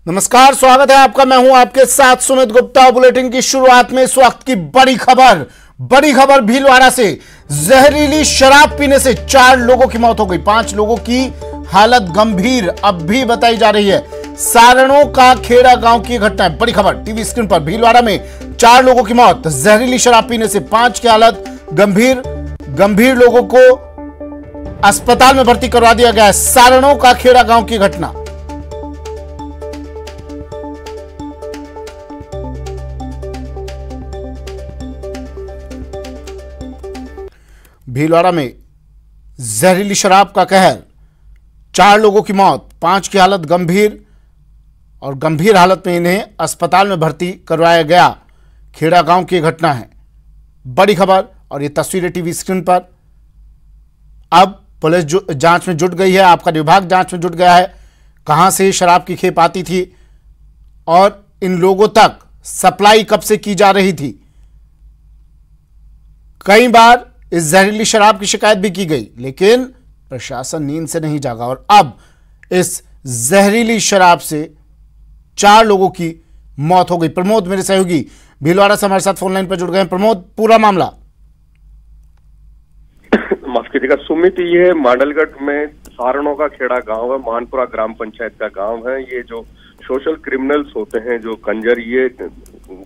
नमस्कार, स्वागत है आपका। मैं हूं आपके साथ सुमित गुप्ता। बुलेटिन की शुरुआत में इस वक्त की बड़ी खबर भीलवाड़ा से। जहरीली शराब पीने से 4 लोगों की मौत हो गई, 5 लोगों की हालत गंभीर अब भी बताई जा रही है। सारणों का खेड़ा गांव की घटना है, बड़ी खबर टीवी स्क्रीन पर। भीलवाड़ा में 4 लोगों की मौत, जहरीली शराब पीने से 5 की हालत गंभीर लोगों को अस्पताल में भर्ती करवा दिया गया है। सारणों का खेड़ा गांव की घटना। भीलवाड़ा में जहरीली शराब का कहर, 4 लोगों की मौत, 5 की हालत गंभीर और गंभीर हालत में इन्हें अस्पताल में भर्ती करवाया गया। खेड़ा गांव की घटना है, बड़ी खबर। और ये तस्वीरें टीवी स्क्रीन पर। अब पुलिस जांच में जुट गई है, आपका विभाग जांच में जुट गया है। कहां से शराब की खेप आती थी और इन लोगों तक सप्लाई कब से की जा रही थी। कई बार इस जहरीली शराब की शिकायत भी की गई, लेकिन प्रशासन नींद से नहीं जागा और अब इस जहरीली शराब से 4 लोगों की मौत हो गई। प्रमोद मेरे सहयोगी भीलवाड़ा से हमारे साथ फोन लाइन पर जुड़ गए हैं। प्रमोद, पूरा मामला। माफ कीजिएगा सुमित, ये मांडलगढ़ में सारणों का खेड़ा गांव है, मानपुरा ग्राम पंचायत का गांव है। ये जो सोशल क्रिमिनल्स होते हैं, जो कंजर, ये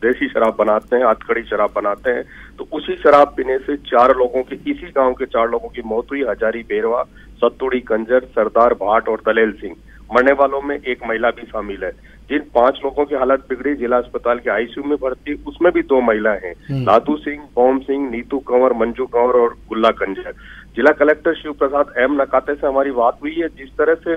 देसी शराब बनाते हैं, हथकड़ी शराब बनाते हैं। तो उसी शराब पीने से 4 लोगों की, इसी गांव के 4 लोगों की मौत हुई। हजारी बेरवा, सत्तुड़ी कंजर, सरदार भाट और दलेल सिंह। मरने वालों में एक महिला भी शामिल है। जिन 5 लोगों की हालत बिगड़ी, जिला अस्पताल के आईसीयू में भर्ती, उसमें भी 2 महिलाएं हैं, लादू सिंह, बोम सिंह, नीतू कंवर, मंजू कंवर और गुल्ला कंजर। जिला कलेक्टर शिव प्रसाद एम नकाते से हमारी बात हुई है। जिस तरह से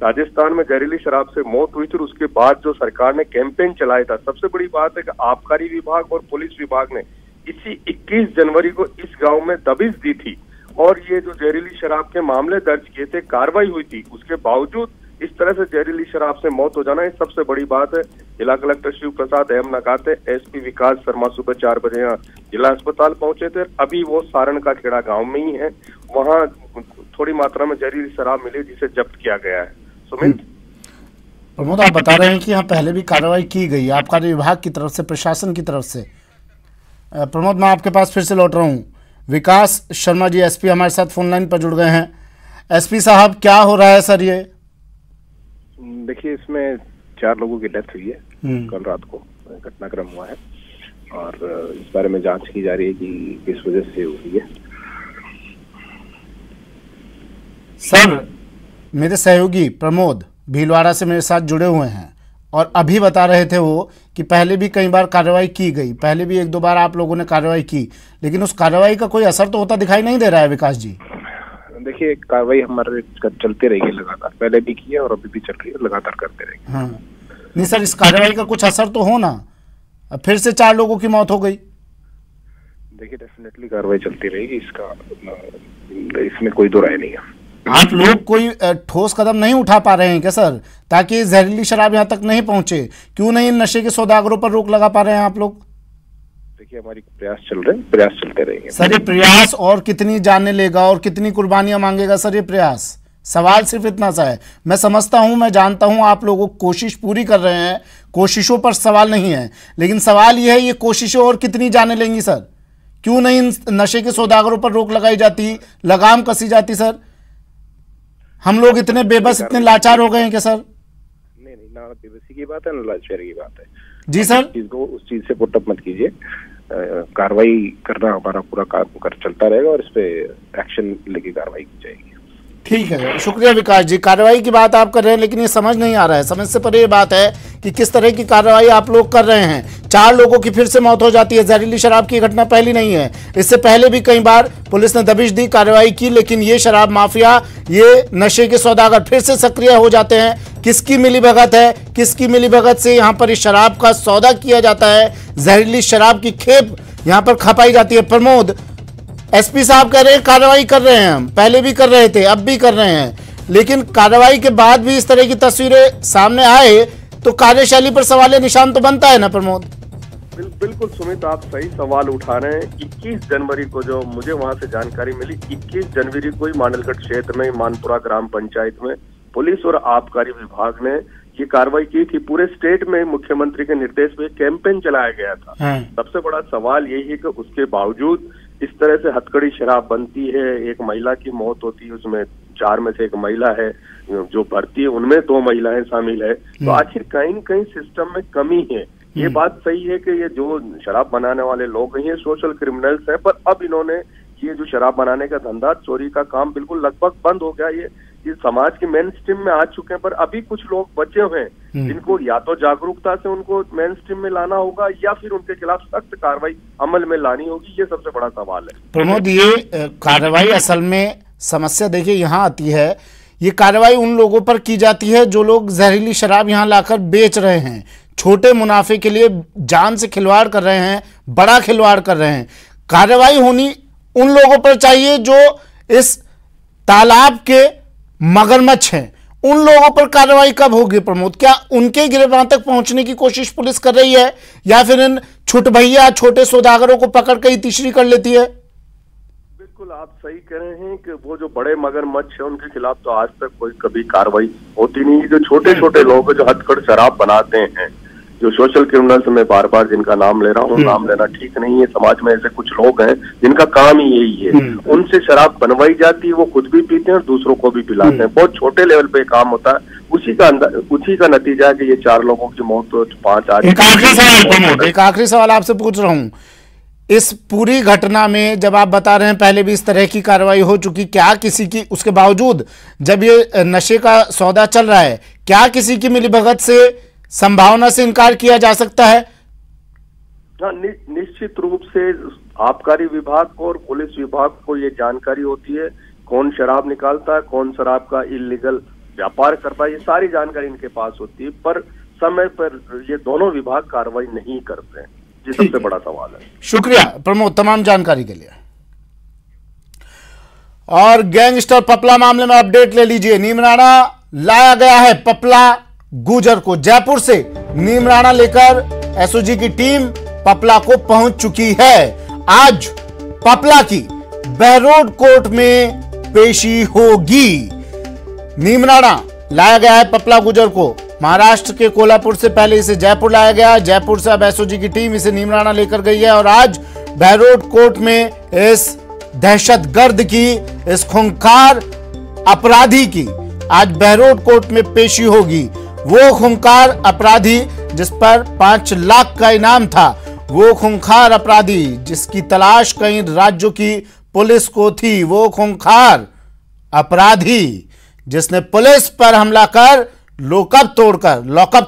राजस्थान में जहरीली शराब से मौत हुई थी, उसके बाद जो सरकार ने कैंपेन चलाया था, सबसे बड़ी बात है कि आबकारी विभाग और पुलिस विभाग ने इसी 21 जनवरी को इस गांव में दबिश दी थी और ये जो जहरीली शराब के मामले दर्ज किए थे, कार्रवाई हुई थी। उसके बावजूद इस तरह से जहरीली शराब से मौत हो जाना, ये सबसे बड़ी बात है। जिला कलेक्टर शिव प्रसाद एम नकाते, एसपी विकास शर्मा सुबह 4 बजे यहाँ जिला अस्पताल पहुंचे थे। अभी वो सारण का खेड़ा गांव में ही है, वहाँ थोड़ी मात्रा में जहरीली शराब मिली जिसे जब्त किया गया है। सुमित, प्रमोद, आप बता रहे हैं कि यहाँ पहले भी कार्रवाई की गई आबकारी विभाग की तरफ से, प्रशासन की तरफ से। प्रमोद, मैं आपके पास फिर से लौट रहा हूँ। विकास शर्मा जी एसपी हमारे साथ फोन लाइन पर जुड़ गए हैं। एसपी साहब, क्या हो रहा है सर? ये देखिए, इसमें 4 लोगों की डेथ हुई है कल रात को, घटनाक्रम हुआ है और इस बारे में जांच की जा रही है कि किस वजह से हुई है। सर, मेरे सहयोगी प्रमोद भीलवाड़ा से मेरे साथ जुड़े हुए हैं और अभी बता रहे थे वो कि पहले भी कई बार कार्रवाई की गई, पहले भी 1-2 बार आप लोगों ने कार्रवाई की, लेकिन उस कार्रवाई का कोई असर तो होता दिखाई नहीं दे रहा है। विकास जी, देखिए, कार्रवाई हमारे चलते रहेगी लगातार, पहले भी की है और अभी भी चल रही है, लगातार करते रहेंगे। हाँ, नहीं सर, इस कार्रवाई का कुछ असर तो हो ना। अब फिर से 4 लोगों की मौत हो गई। देखिए, डेफिनेटली कार्रवाई चलती रहेगी, इसमें कोई दो राय नहीं है। आप लोग कोई ठोस कदम नहीं उठा पा रहे हैं क्या सर, ताकि जहरीली शराब यहाँ तक नहीं पहुंचे? क्यों नहीं नशे के सौदागरों पर रोक लगा पा रहे हैं आप लोग? देखिए, हमारी प्रयास चल रहे हैं, प्रयास चलते रहेंगे। सर, ये प्रयास और कितनी जाने लेगा और कितनी कुर्बानियां मांगेगा सर ये प्रयास? सवाल सिर्फ इतना सा है। मैं समझता हूं, मैं जानता हूं आप लोगों कोशिश पूरी कर रहे हैं, कोशिशों पर सवाल नहीं है, लेकिन सवाल ये है, ये कोशिशें और कितनी जाने लेंगी सर? क्यों नहीं नशे के सौदागरों पर रोक लगाई जाती, लगाम कसी जाती सर? हम लोग इतने बेबस, इतने लाचार हो गए हैं क्या सर? नहीं, ना बेबसी की बात है, ना लाचारी की बात है जी सर। उस चीज से पुटअप मत कीजिए। कार्रवाई करना हमारा पूरा काम कर चलता रहेगा और इस पे एक्शन लेके कार्रवाई की जाएगी। ठीक है, शुक्रिया विकास जी। कार्रवाई की बात आप कर रहे हैं, लेकिन ये समझ नहीं आ रहा है, समझ से परे ये बात है कि किस तरह की कार्रवाई आप लोग कर रहे हैं। 4 लोगों की फिर से मौत हो जाती है। जहरीली शराब की घटना पहली नहीं है, इससे पहले भी कई बार पुलिस ने दबिश दी, कार्रवाई की, लेकिन ये शराब माफिया, ये नशे के सौदागर फिर से सक्रिय हो जाते हैं। किसकी मिलीभगत है, किसकी मिलीभगत से यहाँ पर इस शराब का सौदा किया जाता है, जहरीली शराब की खेप यहाँ पर खपाई जाती है। प्रमोद, एसपी साहब कह रहे हैं कार्रवाई कर रहे हैं, हम पहले भी कर रहे थे, अब भी कर रहे हैं, लेकिन कार्रवाई के बाद भी इस तरह की तस्वीरें सामने आए तो कार्यशैली पर सवाल निशान तो बनता है ना प्रमोद? बिल्कुल सुमित, आप सही सवाल उठा रहे हैं। 21 जनवरी को जो मुझे वहां से जानकारी मिली, 21 जनवरी को ही मांडलगढ़ क्षेत्र में, मानपुरा ग्राम पंचायत में पुलिस और आबकारी विभाग ने ये कार्रवाई की थी। पूरे स्टेट में मुख्यमंत्री के निर्देश पे कैंपेन चलाया गया था। सबसे बड़ा सवाल यही है कि उसके बावजूद इस तरह से हथकड़ी शराब बनती है, एक महिला की मौत होती है, उसमें 4 में से 1 महिला है जो भर्ती है, उनमें 2 महिलाएं शामिल है। तो आखिर कहीं न कहीं सिस्टम में कमी है। ये बात सही है कि ये जो शराब बनाने वाले लोग हैं ये सोशल क्रिमिनल्स हैं, पर अब इन्होंने ये जो शराब बनाने का धंधा, चोरी का काम बिल्कुल लगभग बंद हो गया। ये समाज के मेन स्ट्रीम में आ चुके हैं, पर अभी कुछ लोग बचे हुए हैं जिनको या तो जागरूकता से उनको मेन स्ट्रीम में लाना होगा या फिर उनके खिलाफ सख्त कार्रवाई अमल में लानी होगी। ये सबसे बड़ा सवाल है। प्रमोद, ये कार्रवाई असल में समस्या देखिए यहाँ आती है, ये कार्रवाई उन लोगों पर की जाती है जो लोग जहरीली शराब यहाँ लाकर बेच रहे हैं, छोटे मुनाफे के लिए जान से खिलवाड़ कर रहे हैं, बड़ा खिलवाड़ कर रहे हैं। कार्रवाई होनी उन लोगों पर चाहिए जो इस तालाब के मगरमच्छ हैं। उन लोगों पर कार्रवाई कब होगी प्रमोद? क्या उनके गिरफ्तार तक पहुंचने की कोशिश पुलिस कर रही है या फिर इन छुटभैया छोटे सौदागरों को पकड़ के ही तीसरी कर लेती है? बिल्कुल आप सही कह रहे हैं कि वो जो बड़े मगरमच्छ है उनके खिलाफ तो आज तक कोई कभी कार्रवाई होती नहीं। जो छोटे छोटे लोग जो हथकड़ शराब बनाते हैं, जो सोशल क्रिमिनल्स, में बार बार जिनका नाम ले रहा हूँ, नाम लेना ठीक नहीं है, समाज में ऐसे कुछ लोग हैं जिनका काम ही यही है। उनसे शराब बनवाई जाती है, वो खुद भी पीते हैं और दूसरों को भी पिलाते हैं। बहुत छोटे लेवल पे काम होता है। उसी का नतीजा है कि ये 4 लोगों की मौत तो 5 आज। एक आखिरी सवाल आपसे पूछ रहा हूँ, इस पूरी घटना में जब आप बता रहे हैं पहले भी इस तरह की कार्रवाई हो चुकी, क्या किसी की, उसके बावजूद जब ये नशे का सौदा चल रहा है, क्या किसी की मिलीभगत से, संभावना से इनकार किया जा सकता है? हाँ, निश्चित रूप से आबकारी विभाग को और पुलिस विभाग को ये जानकारी होती है कौन शराब निकालता है, कौन शराब का इल्लीगल व्यापार करता है, ये सारी जानकारी इनके पास होती है, पर समय पर ये दोनों विभाग कार्रवाई नहीं करते हैं। ये सबसे बड़ा सवाल है। शुक्रिया प्रमोद तमाम जानकारी के लिए। और गैंगस्टर पपला मामले में अपडेट ले लीजिए। नीमराणा लाया गया है पपला गुजर को। जयपुर से नीमराणा लेकर एसओजी की टीम पपला को पहुंच चुकी है। आज पपला की बहरोड कोर्ट में पेशी होगी। नीमराणा लाया गया है पपला गुजर को। महाराष्ट्र के कोल्हापुर से पहले इसे जयपुर लाया गया। जयपुर से अब एसओजी की टीम इसे नीमराणा लेकर गई है और आज बहरोड कोर्ट में इस दहशतगर्द की, इस खूंखार अपराधी की आज बहरोड कोर्ट में पेशी होगी। वो खूंखार अपराधी जिस पर 5 लाख का इनाम था, वो खूंखार अपराधी जिसकी तलाश कई राज्यों की पुलिस को थी, वो खूंखार अपराधी जिसने पुलिस पर हमला कर लॉकअप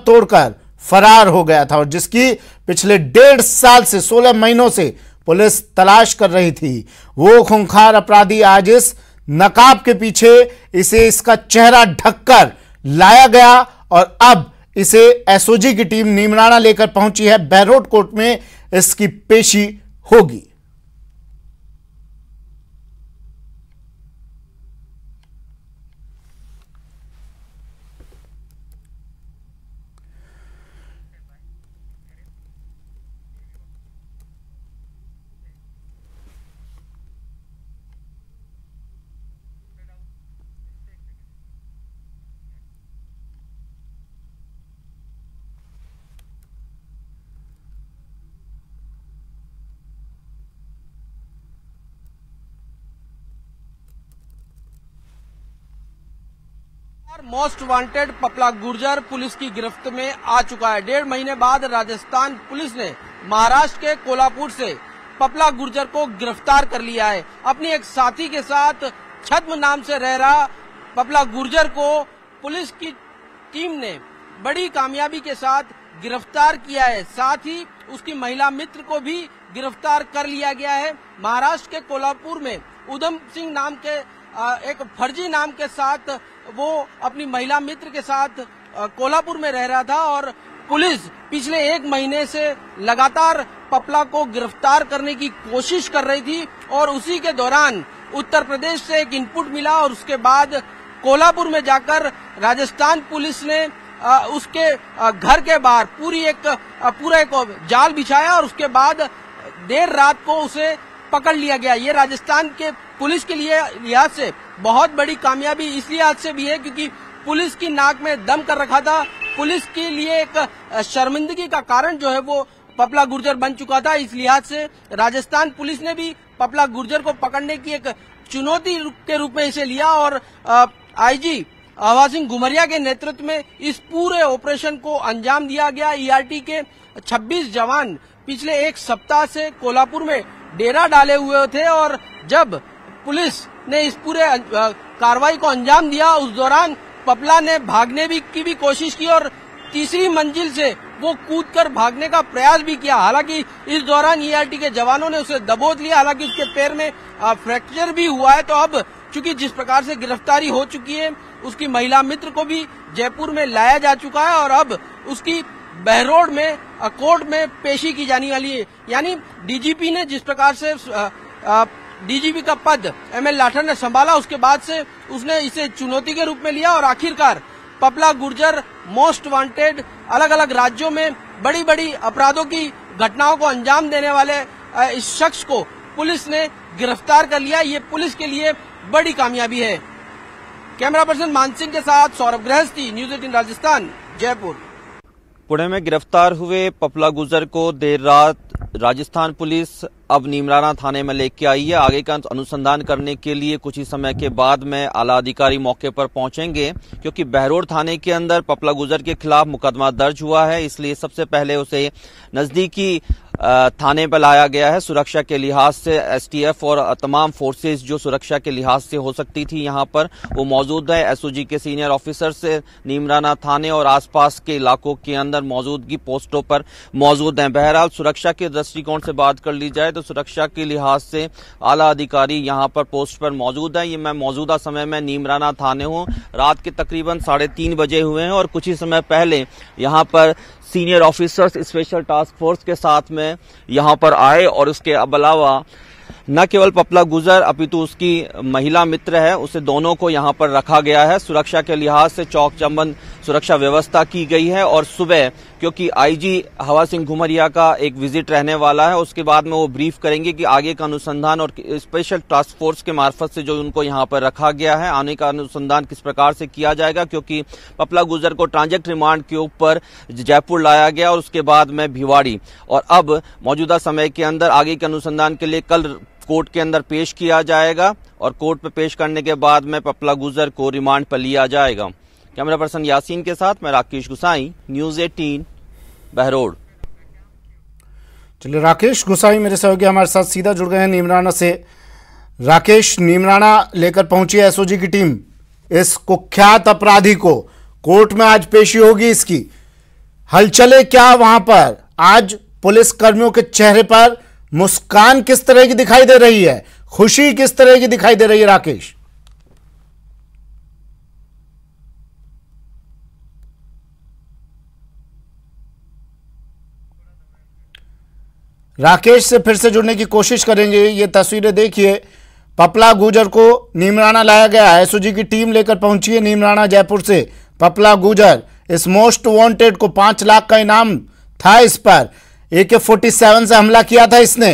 तोड़कर फरार हो गया था और जिसकी पिछले 1.5 साल से 16 महीनों से पुलिस तलाश कर रही थी, वो खूंखार अपराधी आज इस नकाब के पीछे इसे इसका चेहरा ढककर लाया गया और अब इसे एसओजी की टीम नीमराणा लेकर पहुंची है। बहरोड कोर्ट में इसकी पेशी होगी। Most wanted Papla Gurjar police की गिरफ्त में आ चुका है। 1.5 महीने बाद राजस्थान पुलिस ने महाराष्ट्र के कोल्हापुर से पपला गुर्जर को गिरफ्तार कर लिया है। अपनी एक साथी के साथ छद्म नाम से रह रहा पपला गुर्जर को पुलिस की टीम ने बड़ी कामयाबी के साथ गिरफ्तार किया है। साथ ही उसकी महिला मित्र को भी गिरफ्तार कर लिया गया है। महाराष्ट्र के कोल्हापुर में उधम सिंह नाम के एक फर्जी नाम के साथ वो अपनी महिला मित्र के साथ कोल्हापुर में रह रहा था और पुलिस पिछले 1 महीने से लगातार पपला को गिरफ्तार करने की कोशिश कर रही थी और उसी के दौरान उत्तर प्रदेश से एक इनपुट मिला और उसके बाद कोल्हापुर में जाकर राजस्थान पुलिस ने उसके घर के बाहर पूरा एक जाल बिछाया और उसके बाद देर रात को उसे पकड़ लिया गया। ये राजस्थान के पुलिस के लिए लिहाज से बहुत बड़ी कामयाबी इस लिहाज से भी है क्योंकि पुलिस की नाक में दम कर रखा था पुलिस के लिए एक शर्मिंदगी का कारण जो है वो पपला गुर्जर बन चुका था। इस लिहाज से राजस्थान पुलिस ने भी पपला गुर्जर को पकड़ने की एक चुनौती के रूप में इसे लिया और आईजी हवा सिंह घुमरिया के नेतृत्व में इस पूरे ऑपरेशन को अंजाम दिया गया। ईआरटी के 26 जवान पिछले एक सप्ताह से कोल्हापुर में डेरा डाले हुए थे और जब पुलिस ने इस पूरे कार्रवाई को अंजाम दिया उस दौरान पपला ने भागने की भी कोशिश की और तीसरी मंजिल से वो कूदकर भागने का प्रयास भी किया। हालांकि इस दौरान ईआरटी के जवानों ने उसे दबोच लिया। हालांकि उसके पैर में फ्रैक्चर भी हुआ है। तो अब चूंकि जिस प्रकार से गिरफ्तारी हो चुकी है उसकी महिला मित्र को भी जयपुर में लाया जा चुका है और अब उसकी बहरोड में कोर्ट में पेशी की जाने वाली है। यानी डीजीपी ने जिस प्रकार से डीजीपी का पद एमएल लाठर ने संभाला उसके बाद से उसने इसे चुनौती के रूप में लिया और आखिरकार पपला गुर्जर मोस्ट वांटेड अलग अलग राज्यों में बड़ी बड़ी अपराधों की घटनाओं को अंजाम देने वाले इस शख्स को पुलिस ने गिरफ्तार कर लिया। ये पुलिस के लिए बड़ी कामयाबी है। कैमरा पर्सन मानसिंह के साथ सौरभ गृहस्थी, न्यूज 18 राजस्थान, जयपुर। पुणे में गिरफ्तार हुए पपला गुर्जर को देर रात राजस्थान पुलिस अब नीमराना थाने में लेके आई है। आगे का अनुसंधान करने के लिए कुछ ही समय के बाद में आला अधिकारी मौके पर पहुंचेंगे, क्योंकि बहरोड थाने के अंदर पपला गुर्जर के खिलाफ मुकदमा दर्ज हुआ है। इसलिए सबसे पहले उसे नजदीकी थाने पर लाया गया है। सुरक्षा के लिहाज से एसटीएफ और तमाम फोर्सेस जो सुरक्षा के लिहाज से हो सकती थी यहां पर वो मौजूद है। एसओजी के सीनियर ऑफिसर से नीमराना थाने और आसपास के इलाकों के अंदर मौजूदगी पोस्टों पर मौजूद हैं। बहरहाल सुरक्षा के दृष्टिकोण से बात कर ली जाए तो सुरक्षा के लिहाज से आला अधिकारी यहां पर पोस्ट पर मौजूद है। ये मैं मौजूदा समय में नीमराना थाने हूं। रात के तकरीबन 3:30 बजे हुए हैं और कुछ ही समय पहले यहां पर senior officers special task force के साथ में यहां पर आए और उसके अलावा न केवल पपला गुर्जर अपितु उसकी महिला मित्र है उसे दोनों को यहां पर रखा गया है। सुरक्षा के लिहाज से चौक चौबंद सुरक्षा व्यवस्था की गई है और सुबह क्योंकि आईजी हवा सिंह घुमरिया का एक विजिट रहने वाला है उसके बाद में वो ब्रीफ करेंगे कि आगे का अनुसंधान और स्पेशल टास्क फोर्स के मार्फत से जो उनको यहां पर रखा गया है आने का अनुसंधान किस प्रकार से किया जाएगा, क्योंकि पपला गुर्जर को ट्रांजिट रिमांड के ऊपर जयपुर लाया गया और उसके बाद में भिवाड़ी और अब मौजूदा समय के अंदर आगे के अनुसंधान के लिए कल कोर्ट के अंदर पेश किया जाएगा और कोर्ट में पेश करने के बाद में पपला गुर्जर को रिमांड पर लिया जाएगा। कैमरा पर्सन यासीन के साथ मैं राकेश गुसाई, न्यूज 18 बहरोड। चलिए, राकेश गुसाई मेरे सहयोगी हमारे साथ सीधा जुड़ गए हैं नीमराना से। राकेश, नीमराना लेकर पहुंची है एसओजी की टीम। इस कुख्यात अपराधी को कोर्ट में आज पेशी होगी। इसकी हलचलें क्या वहां पर? आज पुलिस कर्मियों के चेहरे पर मुस्कान किस तरह की दिखाई दे रही है, खुशी किस तरह की दिखाई दे रही है? राकेश से फिर से जुड़ने की कोशिश करेंगे। ये तस्वीरें देखिए, पपला गुर्जर को नीमराना लाया गया है। एसओजी की टीम लेकर पहुंची है नीमराना जयपुर से। पपला गुर्जर इस मोस्ट वांटेड को 5 लाख का इनाम था इस पर। AK-47 से हमला किया था इसने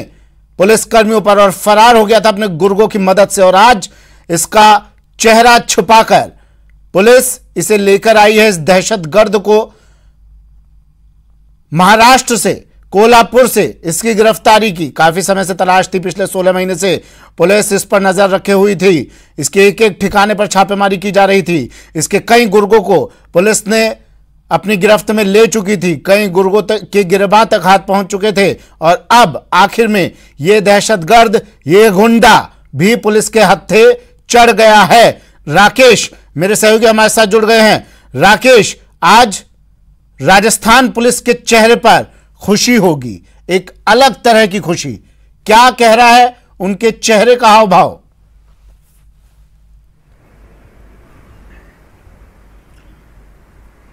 पुलिस कर्मियों पर और फरार हो गया था अपने गुर्गों की मदद से। और आज इसका चेहरा छुपाकर पुलिस इसे लेकर आई है, इस दहशतगर्द को महाराष्ट्र से, कोल्हापुर से इसकी गिरफ्तारी की। काफी समय से तलाश थी, पिछले 16 महीने से पुलिस इस पर नजर रखे हुई थी। इसके एक एक ठिकाने पर छापेमारी की जा रही थी। इसके कई गुर्गों को पुलिस ने अपनी गिरफ्त में ले चुकी थी, कई गुर्गों के गिरबां तक हाथ पहुंच चुके थे और अब आखिर में यह दहशतगर्द, ये गुंडा भी पुलिस के हत्थे चढ़ गया है। राकेश मेरे सहयोगी हमारे साथ जुड़ गए हैं। राकेश, आज राजस्थान पुलिस के चेहरे पर खुशी होगी, एक अलग तरह की खुशी। क्या कह रहा है उनके चेहरे का हाव भाव?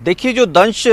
देखिए, जो दंश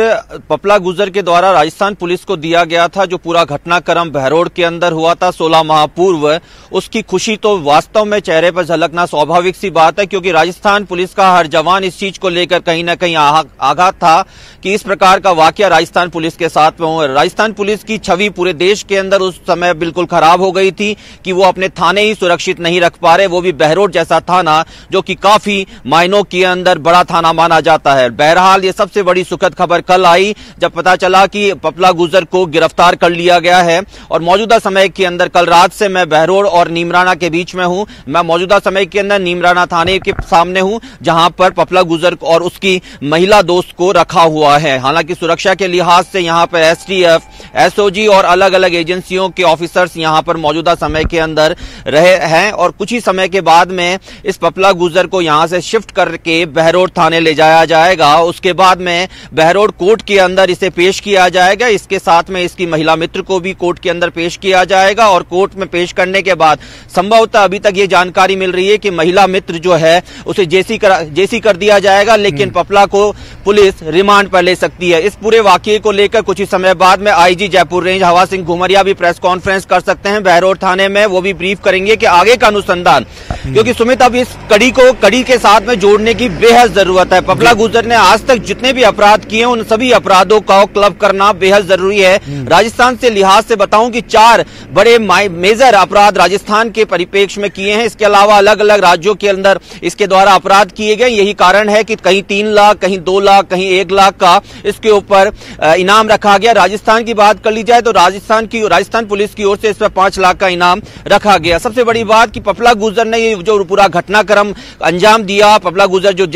पपला गुर्जर के द्वारा राजस्थान पुलिस को दिया गया था, जो पूरा घटनाक्रम बहरोड के अंदर हुआ था 16 माह पूर्व, उसकी खुशी तो वास्तव में चेहरे पर झलकना स्वाभाविक सी बात है, क्योंकि राजस्थान पुलिस का हर जवान इस चीज को लेकर कहीं ना कहीं आघात था कि इस प्रकार का वाकया राजस्थान पुलिस के साथ में हो। राजस्थान पुलिस की छवि पूरे देश के अंदर उस समय बिल्कुल खराब हो गई थी कि वो अपने थाने ही सुरक्षित नहीं रख पा रहे, वो भी बहरोड जैसा थाना जो कि काफी मायनों के अंदर बड़ा थाना माना जाता है। बहरहाल ये सबसे सबसे बड़ी सुखद खबर कल आई जब पता चला कि पपला गुर्जर को गिरफ्तार कर लिया गया है। और मौजूदा समय के अंदर कल रात से मैं बहरोड और नीमराना के बीच में हूं। मैं मौजूदा समय के अंदर नीमराना थाने के सामने हूं, जहां पर पपला गुर्जर और उसकी महिला दोस्त को रखा हुआ है। हालांकि सुरक्षा के लिहाज से यहां पर एसटीएफ, एसओजी और अलग अलग एजेंसियों के ऑफिसर्स यहां पर मौजूदा समय के अंदर रहे हैं और कुछ ही समय के बाद में इस पपला गुर्जर को यहां से शिफ्ट करके बहरोड थाने ले जाया जाएगा। उसके बाद में बहरोड कोर्ट के अंदर इसे पेश किया जाएगा। इसके साथ में इसकी महिला मित्र को भी कोर्ट के अंदर पेश किया जाएगा और कोर्ट में पेश करने के बाद संभवतः अभी तक ये जानकारी मिल रही है कि महिला मित्र जो है उसे जेसी कर दिया जाएगा, लेकिन पपला को पुलिस रिमांड पर ले सकती है। इस पूरे वाकये को लेकर कुछ ही समय बाद में आईजी जयपुर रेंज हवा सिंह घुमरिया भी प्रेस कॉन्फ्रेंस कर सकते हैं बहरोड थाने में। वो भी ब्रीफ करेंगे कि आगे का अनुसंधान, क्योंकि सुमित अब इस कड़ी के साथ में जोड़ने की बेहद जरूरत है। पपला गुर्जर ने आज तक जितने भी अपराध किए उन सभी अपराधों का क्लब करना बेहद जरूरी है। राजस्थान से लिहाज से बताऊं कि 4 बड़े मेजर अपराध राजस्थान के परिप्रेक्ष्य में किए हैं। इसके अलावा अलग अलग राज्यों के अंदर इसके द्वारा अपराध किए गए। यही कारण है कि कहीं 3 लाख, कहीं 2 लाख, कहीं 1 लाख का इसके ऊपर इनाम रखा गया। राजस्थान की बात कर ली जाए तो राजस्थान पुलिस की ओर से इस पर 5 लाख का इनाम रखा गया। सबसे बड़ी बात कि पपला गुर्जर ने ये जो पूरा घटनाक्रम अंजाम दिया, पपला गुर्जर जो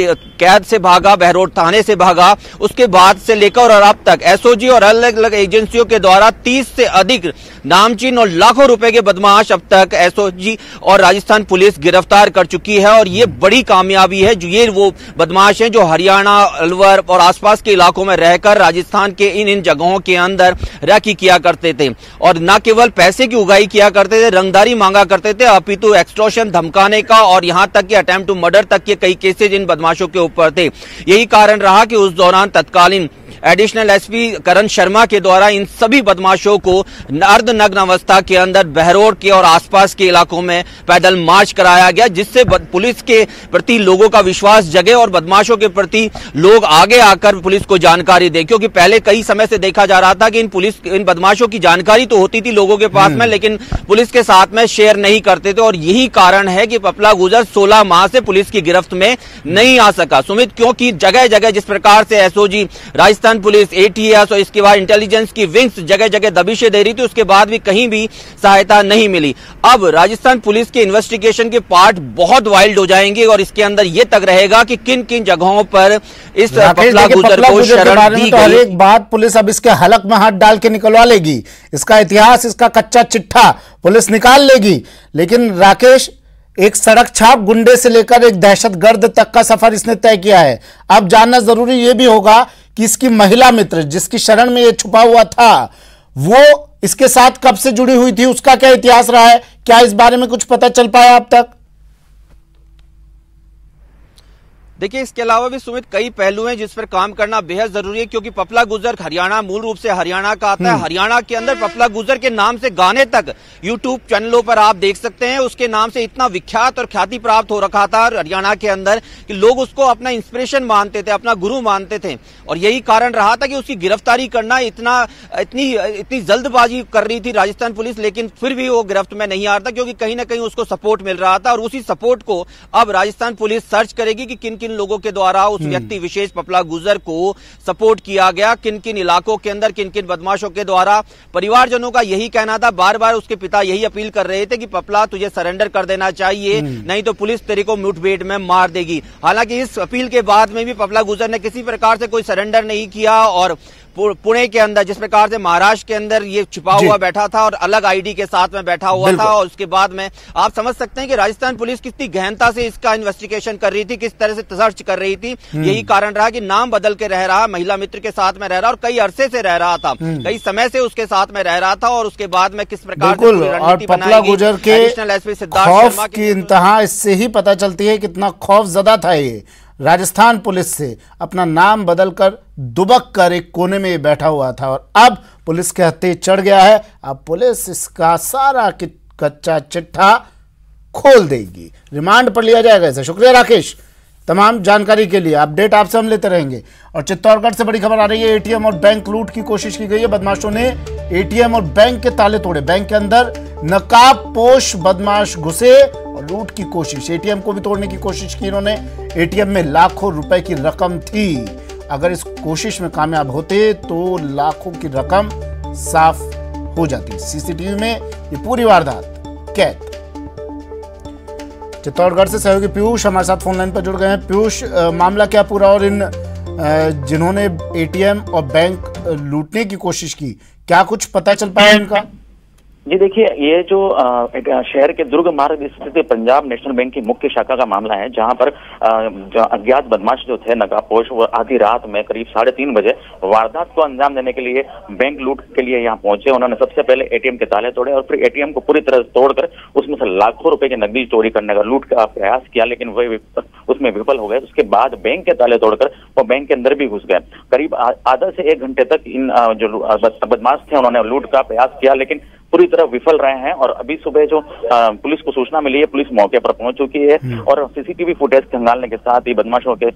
कैद से भागा, बहरोड थाने से भागा, उसके बाद से लेकर और अब तक एसओजी और अलग अलग एजेंसियों के द्वारा 30 से अधिक नामचीन और लाखों रुपए के बदमाश अब तक एसओजी और राजस्थान पुलिस गिरफ्तार कर चुकी है। और ये बड़ी कामयाबी है। जो ये वो बदमाश हैं जो हरियाणा, अलवर और आसपास के इलाकों में रहकर राजस्थान के इन जगहों के अंदर रैकी किया करते थे और न केवल पैसे की उगाही किया करते थे, रंगदारी मांगा करते थे, अपितु एक्सटॉर्शन, धमकाने का और यहां तक कि अटेम्प्ट टू मर्डर तक के कई केसेज इन बदमाशों के ऊपर थे। यही कारण रहा कि उस दौरान तत्कालीन एडिशनल एसपी करण शर्मा के द्वारा इन सभी बदमाशों को अर्धनग्न अवस्था के अंदर बहरोड के और आसपास के इलाकों में पैदल मार्च कराया गया, जिससे पुलिस के प्रति लोगों का विश्वास जगे और बदमाशों के प्रति लोग आगे आकर पुलिस को जानकारी दें। क्योंकि पहले कई समय से देखा जा रहा था कि इन बदमाशों की जानकारी तो होती थी लोगों के पास में, लेकिन पुलिस के साथ में शेयर नहीं करते थे। और यही कारण है कि पपला गुर्जर 16 माह से पुलिस की गिरफ्त में नहीं आ सका सुमित, क्योंकि जगह जगह जिस प्रकार से एसओजी, राजस्थान पुलिस, एटीएस और इसके बाद इंटेलिजेंस की विंग्स जगह जगह दबिशें दे रही थी, उसके बाद भी कहीं भी सहायता नहीं मिली। अब राजस्थान पुलिस के इन्वेस्टिगेशन के पार्ट बहुत वाइल्ड हो जाएंगे और इसके अंदर यह तक रहेगा कि किन किन जगहों पर इस पपला गुर्जर को शरण दी गई। एक बात पुलिस अब इसके हलक में हाथ डाल के निकलवा लेगी, इसका इतिहास, इसका कच्चा चिट्ठा पुलिस निकाल लेगी। लेकिन राकेश, एक सड़क छाप गुंडे से लेकर एक दहशतगर्द तक का सफर इसने तय किया है। अब जानना जरूरी यह भी होगा कि इसकी महिला मित्र जिसकी शरण में यह छुपा हुआ था, वो इसके साथ कब से जुड़ी हुई थी, उसका क्या इतिहास रहा है, क्या इस बारे में कुछ पता चल पाया अब तक? देखिए, इसके अलावा भी सुमित कई पहलू हैं जिस पर काम करना बेहद जरूरी है, क्योंकि पपला गुर्जर हरियाणा, मूल रूप से हरियाणा का आता है। हरियाणा के अंदर पपला गुर्जर के नाम से गाने तक यूट्यूब चैनलों पर आप देख सकते हैं। उसके नाम से इतना विख्यात और ख्याति प्राप्त हो रखा था हरियाणा के अंदर कि लोग उसको अपना इंस्पिरेशन मानते थे, अपना गुरु मानते थे। और यही कारण रहा था कि उसकी गिरफ्तारी करना इतनी जल्दबाजी कर रही थी राजस्थान पुलिस, लेकिन फिर भी वो गिरफ्त में नहीं आ रहा था, क्योंकि कहीं ना कहीं उसको सपोर्ट मिल रहा था। और उसी सपोर्ट को अब राजस्थान पुलिस सर्च करेगी कि किन किन लोगों के द्वारा उस व्यक्ति विशेष पपला गुर्जर को सपोर्ट किया गया, किन किन इलाकों के अंदर किन किन बदमाशों के द्वारा। परिवारजनों का यही कहना था, बार बार उसके पिता यही अपील कर रहे थे कि पपला तुझे सरेंडर कर देना चाहिए, नहीं तो पुलिस तेरे को मुठभेड़ में मार देगी। हालांकि इस अपील के बाद में भी पपला गुर्जर ने किसी प्रकार से कोई सरेंडर नहीं किया और पुणे के अंदर जिस प्रकार से महाराष्ट्र के अंदर ये छिपा हुआ बैठा था और अलग आईडी के साथ में बैठा हुआ था, और उसके बाद में आप समझ सकते हैं कि राजस्थान पुलिस कितनी गहनता से इसका इन्वेस्टिगेशन कर रही थी, किस तरह से सर्च कर रही थी। यही कारण रहा कि नाम बदल के रह रहा, महिला मित्र के साथ में रह रहा और कई अरसे से रह रहा था, कई समय से उसके साथ में रह रहा था। और उसके बाद में किस प्रकार से रणनीति पपला गुर्जर के एडिशनल एसपी सिद्धार्थ शर्मा की इंतहा इससे ही पता चलती है कितना खौफजदा था ये राजस्थान पुलिस से। अपना नाम बदलकर दुबक कर एक कोने में बैठा हुआ था और अब पुलिस के हत्थे चढ़ गया है। अब पुलिस इसका सारा कच्चा चिट्ठा खोल देगी, रिमांड पर लिया जाएगा इसे। शुक्रिया राकेश तमाम जानकारी के लिए, अपडेट आपसे हम लेते रहेंगे। और चित्तौड़गढ़ से बड़ी खबर आ रही है, एटीएम और बैंक लूट की कोशिश की गई है। बदमाशों ने एटीएम और बैंक के ताले तोड़े, बैंक के अंदर नकाबपोश बदमाश घुसे और लूट की कोशिश, एटीएम को भी तोड़ने की कोशिश की इन्होंने। एटीएम में लाखों रुपए की रकम थी अगर इस कोशिश में कामयाब होते तो लाखों की रकम साफ हो जाती। सीसीटीवी में ये पूरी वारदात कैद। चित्तौड़गढ़ से सहयोगी पीयूष हमारे साथ फोन लाइन पर जुड़ गए हैं। पीयूष, मामला क्या पूरा, और इन जिन्होंने एटीएम और बैंक लूटने की कोशिश की, क्या कुछ पता चल पाया इनका? जी देखिए, ये जो शहर के दुर्ग मार्ग स्थित पंजाब नेशनल बैंक की मुख्य शाखा का मामला है, जहां पर अज्ञात बदमाश जो थे नकाबपोश, वो आधी रात में करीब 3:30 बजे वारदात को अंजाम देने के लिए बैंक लूट के लिए यहाँ पहुंचे। उन्होंने सबसे पहले एटीएम के ताले तोड़े और फिर एटीएम को पूरी तरह तोड़कर उसमें से लाखों रुपए की नकदी चोरी करने का, लूट का प्रयास किया, लेकिन वह उसमें विफल हो गए। उसके बाद बैंक के ताले तोड़कर वो बैंक के अंदर भी घुस गए। करीब आधा से 1 घंटे तक इन जो बदमाश थे उन्होंने लूट का प्रयास किया, लेकिन पूरी तरह विफल रहे हैं। और अभी सुबह जो पुलिस को सूचना मिली है, पुलिस मौके पर पहुंच चुकी है और सीसीटीवी फुटेज खंगालने के साथ ही बदमाशों के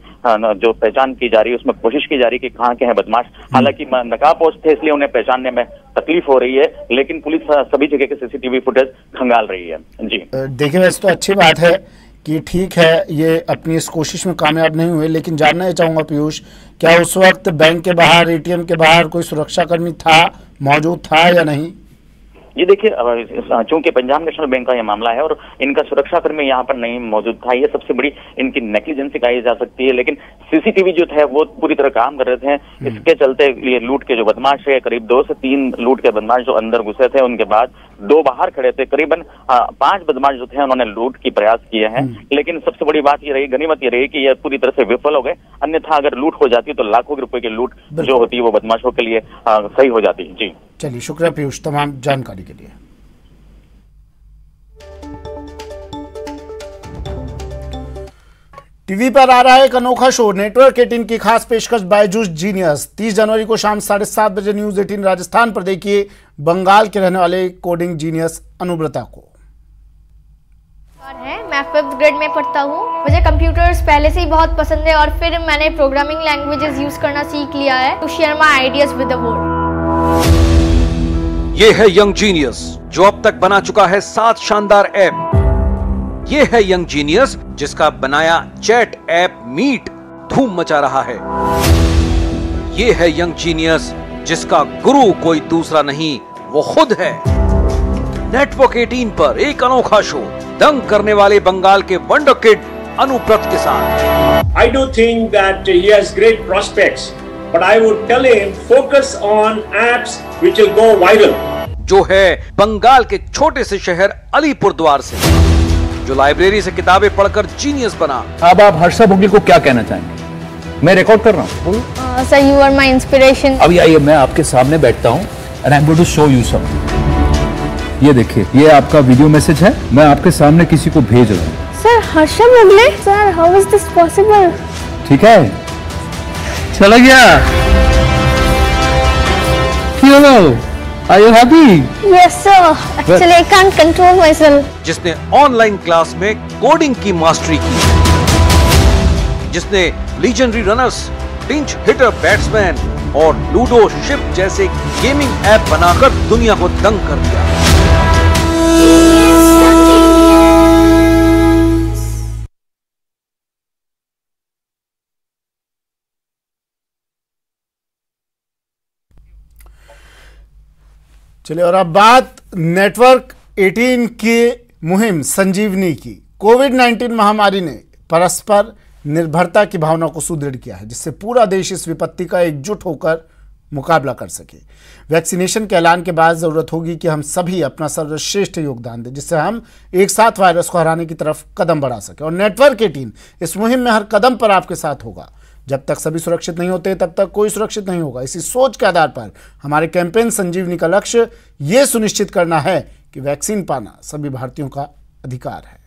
जो पहचान की जा रही है, उसमें कोशिश की जा रही है कि कहाँ के हैं बदमाश। हालांकि नकाबपोश थे इसलिए उन्हें पहचानने में तकलीफ हो रही है, लेकिन पुलिस सभी जगह के सीसीटीवी फुटेज खंगाल रही है। जी देखिए, वैसे तो अच्छी बात है कि ठीक है ये अपनी इस कोशिश में कामयाब नहीं हुए, लेकिन जानना चाहूंगा पीयूष, क्या उस वक्त बैंक के बाहर, एटीएम के बाहर कोई सुरक्षाकर्मी मौजूद था या नहीं? ये देखिए, चूंकि पंजाब नेशनल बैंक का यह मामला है और इनका सुरक्षाकर्मी यहाँ पर नहीं मौजूद था, ये सबसे बड़ी इनकी नेग्लिजेंसी कही जा सकती है। लेकिन सीसीटीवी जो थे वो पूरी तरह काम कर रहे थे। इसके चलते ये लूट के जो बदमाश है, करीब 2 से 3 लूट के बदमाश जो अंदर घुसे थे, उनके बाद 2 बाहर खड़े थे। करीबन 5 बदमाश जो थे उन्होंने लूट की प्रयास किए हैं। लेकिन सबसे बड़ी बात ये रही, गनीमत ये रही कि ये पूरी तरह से विफल हो गए। अन्यथा अगर लूट हो जाती तो लाखों रुपए की लूट जो होती है वो बदमाशों के लिए सही हो जाती। जी चलिए, शुक्रिया पीयूष तमाम जानकारी के लिए। टीवी पर आ रहा है एक अनोखा शो, नेटवर्क 18 की खास पेशकश बायजूस जीनियस। 30 जनवरी को शाम 7:30 बजे न्यूज 18 राजस्थान पर देखिए बंगाल के रहने वाले कोडिंग जीनियस अनुव्रता को। मैं 5th ग्रेड में पढ़ता हूँ। मुझे कंप्यूटर्स पहले से ही बहुत पसंद है और फिर मैंने प्रोग्रामिंग लैंग्वेजेस यूज करना सीख लिया है to share my ideas with the world. ये है यंग जीनियस जो अब तक बना चुका है 7 शानदार ऐप। ये है यंग जीनियस जिसका बनाया चैट ऐप मीट धूम मचा रहा है। ये है यंग जीनियस जिसका गुरु कोई दूसरा नहीं, वो खुद है। नेटवर्क 18 पर एक अनोखा शो दंग करने वाले बंगाल के वंडर किड अनुव्रत के साथ। I do think that he has great prospects, but I would tell him focus on apps which will go viral. जो है बंगाल के छोटे से शहर अलीपुरद्वार से, जो लाइब्रेरी से किताबें पढ़कर जीनियस बना। अब आप हर्षा भोगले को क्या कहना चाहेंगे? मैं रिकॉर्ड कर रहा हूँ। Sir, you are my inspiration. अभी आइए, मैं आपके सामने बैठता हूँ and I'm going to show you something. ये देखिए, ये आपका वीडियो मैसेज है, मैं आपके सामने किसी को भेज रहा हूँ। Sir, Harsha Bhogle? Sir, how is this possible? ठीक है, चला गया। Hello, are you happy? Yes sir. Actually I can't control myself. जिसने ऑनलाइन क्लास में कोडिंग की मास्टरी की, जिसने legendary runners, pinch hitter batsman और लूडो शिप जैसे गेमिंग ऐप बनाकर दुनिया को दंग कर दिया। चलिए, और अब बात नेटवर्क 18 की मुहिम संजीवनी की। कोविड-19 महामारी ने परस्पर निर्भरता की भावना को सुदृढ़ किया है, जिससे पूरा देश इस विपत्ति का एकजुट होकर मुकाबला कर सके। वैक्सीनेशन के ऐलान के बाद जरूरत होगी कि हम सभी अपना सर्वश्रेष्ठ योगदान दें, जिससे हम एक साथ वायरस को हराने की तरफ कदम बढ़ा सके। और नेटवर्क 18 इस मुहिम में हर कदम पर आपके साथ होगा। जब तक सभी सुरक्षित नहीं होते तब तक कोई सुरक्षित नहीं होगा। इसी सोच के आधार पर हमारे कैंपेन संजीवनी का लक्ष्य ये सुनिश्चित करना है कि वैक्सीन पाना सभी भारतीयों का अधिकार है।